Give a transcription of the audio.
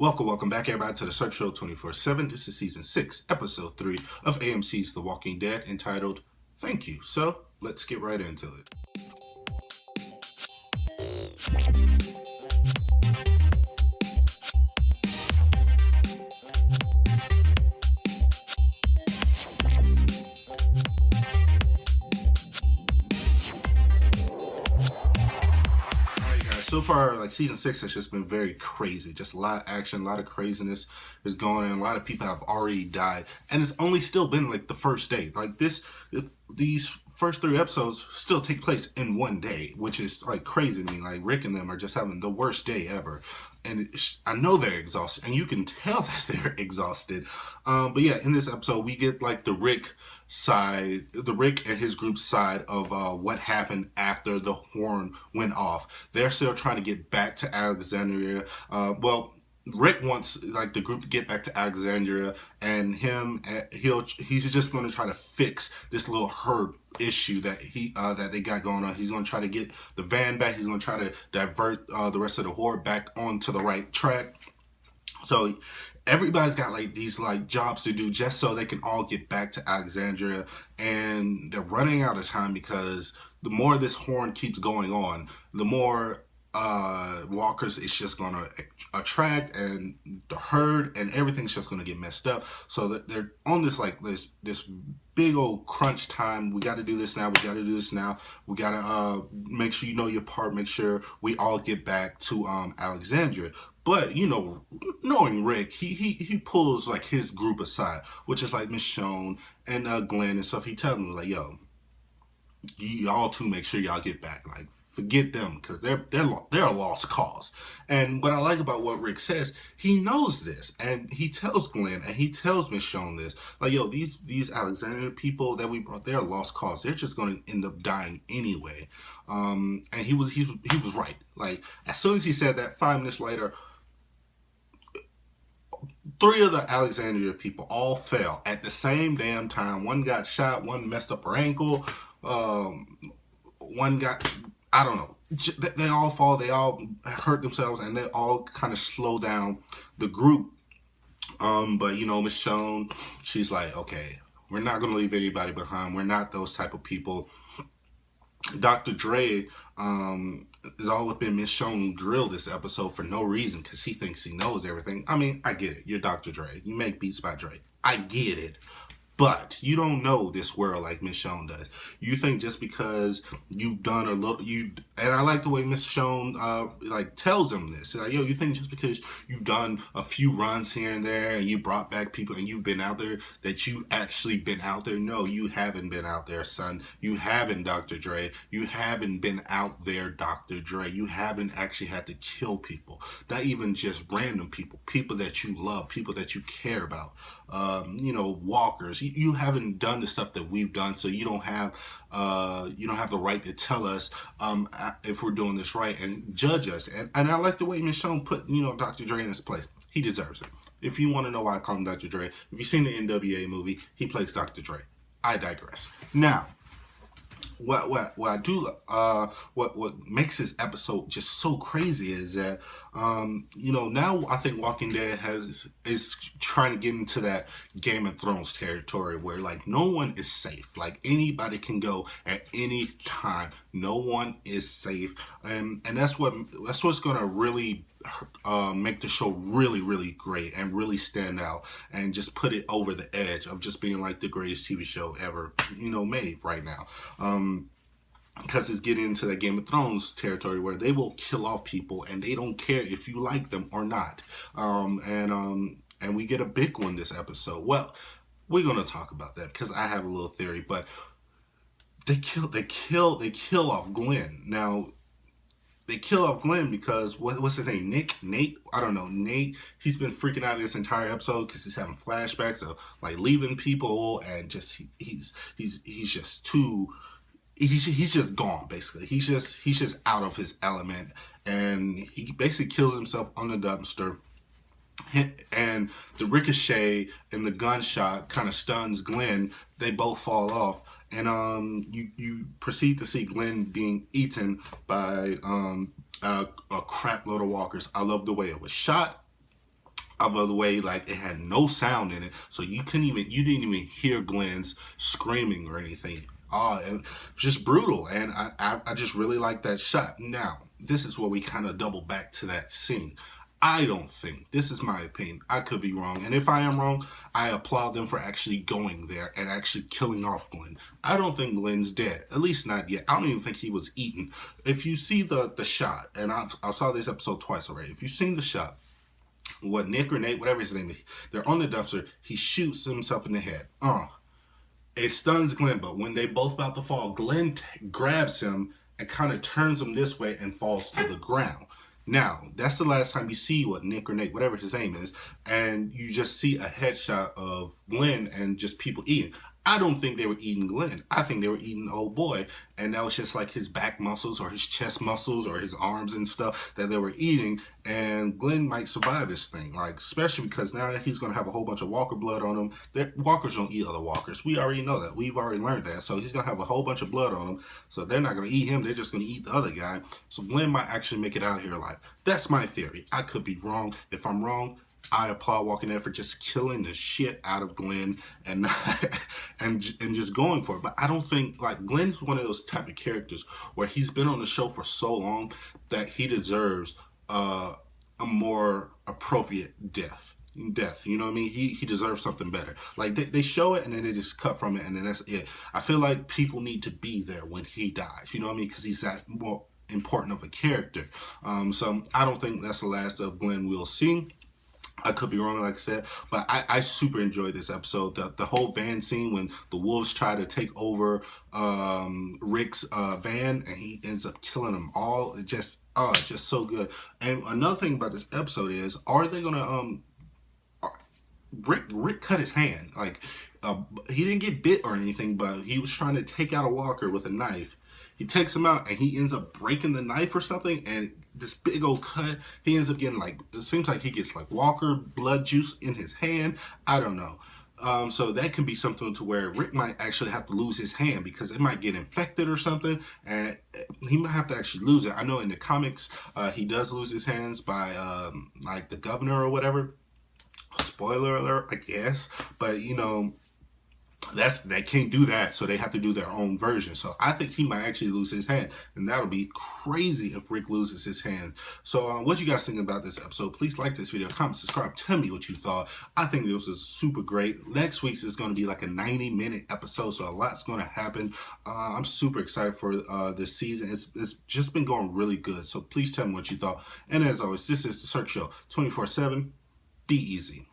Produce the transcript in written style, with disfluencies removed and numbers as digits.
Welcome back, everybody, to the Search Show 24/7. This is Season 6, Episode 3 of AMC's The Walking Dead, entitled Thank You. So, let's get right into it. So far, Season 6 has just been very crazy. Just a lot of action, a lot of craziness is going on. A lot of people have already died. And it's only still been the first day. These first 3 episodes still take place in one day, which is crazy to me. Rick and them are just having the worst day ever. And I know they're exhausted, and you can tell that they're exhausted. But yeah, in this episode, we get the Rick and his group's side of what happened after the horn went off. They're still trying to get back to Alexandria. Rick wants the group to get back to Alexandria, and he's just going to try to fix this little herd issue that they got going on. He's going to try to get the van back. He's going to try to divert the rest of the horde back onto the right track. So everybody's got these jobs to do just so they can all get back to Alexandria, and they're running out of time because the more this horn keeps going on, the more walkers it's just gonna attract, and the herd and everything's just gonna get messed up. So that they're on this big old crunch time. We got to do this now. We gotta make sure you know your part. Make sure we all get back to Alexandria. But knowing Rick, he pulls his group aside, which is Michonne and Glenn and stuff. He tells them yo, y'all two make sure y'all get back. Forget them, because they're a lost cause. And what I like about what Rick says, he knows this, and he tells Glenn and he tells Michonne this, yo, these Alexandria people that we brought, they're a lost cause. They're just going to end up dying anyway. And he was right. As soon as he said that, 5 minutes later, 3 of the Alexandria people all fell at the same damn time. One got shot, one messed up her ankle, one got, I don't know. They all fall. They all hurt themselves, and they all kind of slow down the group. But Michonne, she's okay, we're not gonna leave anybody behind. We're not those type of people. Dr. Dre is all up in Michonne grill this episode for no reason, because he thinks he knows everything. I mean, I get it. You're Dr. Dre. You make beats by Dre. I get it. But you don't know this world like Michonne does. You think just because you've done a little, and I like the way Michonne tells him this. Yo, you think just because you've done a few runs here and there, and you brought back people, and you've been out there, that you actually been out there? No, you haven't been out there, son. You haven't, Dr. Dre. You haven't been out there, Dr. Dre. You haven't actually had to kill people. Not even just random people that you love, people that you care about. Walkers. You haven't done the stuff that we've done, so you don't have the right to tell us if we're doing this right and judge us. And I like the way Michonne put Dr. Dre in his place. He deserves it. If you want to know why I call him Dr. Dre, if you've seen the NWA movie, he plays Dr. Dre. I digress. Now, what I do what makes this episode just so crazy is that now I think Walking Dead is trying to get into that Game of Thrones territory where no one is safe. Anybody can go at any time. No one is safe, and that's what's gonna really make the show really, really great and really stand out and just put it over the edge of just being the greatest TV show ever made right now. Because it's getting into that Game of Thrones territory where they will kill off people and they don't care if you like them or not. And we get a big one this episode. Well, we're gonna talk about that because I have a little theory, but they kill off Glenn. Now, they kill off Glenn because what's his name? Nate? I don't know. Nate, he's been freaking out this entire episode because he's having flashbacks of leaving people, and just he's just too. He's just gone, basically. He's just out of his element, and he basically kills himself on the dumpster. And the ricochet and the gunshot kind of stuns Glenn. They both fall off, and you proceed to see Glenn being eaten by a crap load of walkers. I love the way it was shot. of the way, like, it had no sound in it, so you didn't even hear Glenn's screaming or anything. It was just brutal, and I just really like that shot. Now, this is where we kind of double back to that scene. I don't think, this is my opinion, I could be wrong, and if I am wrong, I applaud them for actually going there and actually killing off Glenn. I don't think Glenn's dead, at least not yet. I don't even think he was eaten. If you see the shot, and I saw this episode twice already, if you've seen the shot, what Nick or Nate, whatever his name is, they're on the dumpster, he shoots himself in the head. It stuns Glenn, but when they both about to fall, Glenn grabs him and kind of turns him this way and falls to the ground. Now, that's the last time you see what Nick or Nate, whatever his name is, and you just see a headshot of Glenn and just people eating. I don't think they were eating Glenn. I think they were eating old boy, and that was just like his back muscles or his chest muscles or his arms and stuff that they were eating, and Glenn might survive this thing, like, especially because now he's going to have a whole bunch of walker blood on him. Walkers don't eat other walkers. We already know that. We've already learned that. So he's going to have a whole bunch of blood on him, so they're not going to eat him. They're just going to eat the other guy. So Glenn might actually make it out of here alive. That's my theory. I could be wrong. If I'm wrong, I applaud Walking Dead for just killing the shit out of Glenn and and just going for it. But I don't think, like, Glenn's one of those type of characters where he's been on the show for so long that he deserves a more appropriate death. You know what I mean? He deserves something better. Like, they show it and then they just cut from it and then that's it. I feel like people need to be there when he dies. You know what I mean? Because he's that more important of a character. So I don't think that's the last of Glenn we'll see. I could be wrong, like I said, but I super enjoyed this episode. The whole van scene when the wolves try to take over Rick's van and he ends up killing them all. It just so good. And another thing about this episode is, are they gonna Rick cut his hand. Like, he didn't get bit or anything, but he was trying to take out a walker with a knife. He takes him out and he ends up breaking the knife or something, and this big old cut, he ends up getting, like, it seems like he gets like walker blood juice in his hand. I don't know. So that can be something to where Rick might actually have to lose his hand because it might get infected or something, and he might have to actually lose it. I know in the comics, he does lose his hands by like the governor or whatever. Spoiler alert, I guess. But, you know, they can't do that, so they have to do their own version. So I think he might actually lose his hand, and that'll be crazy if Rick loses his hand. So what you guys think about this episode? Please like this video, comment, subscribe, tell me what you thought. I think this was super great. Next week's is going to be like a 90-minute episode, so a lot's going to happen. I'm super excited for this season. It's just been going really good, so please tell me what you thought. And as always, this is the Cirque Show 24/7. Be easy.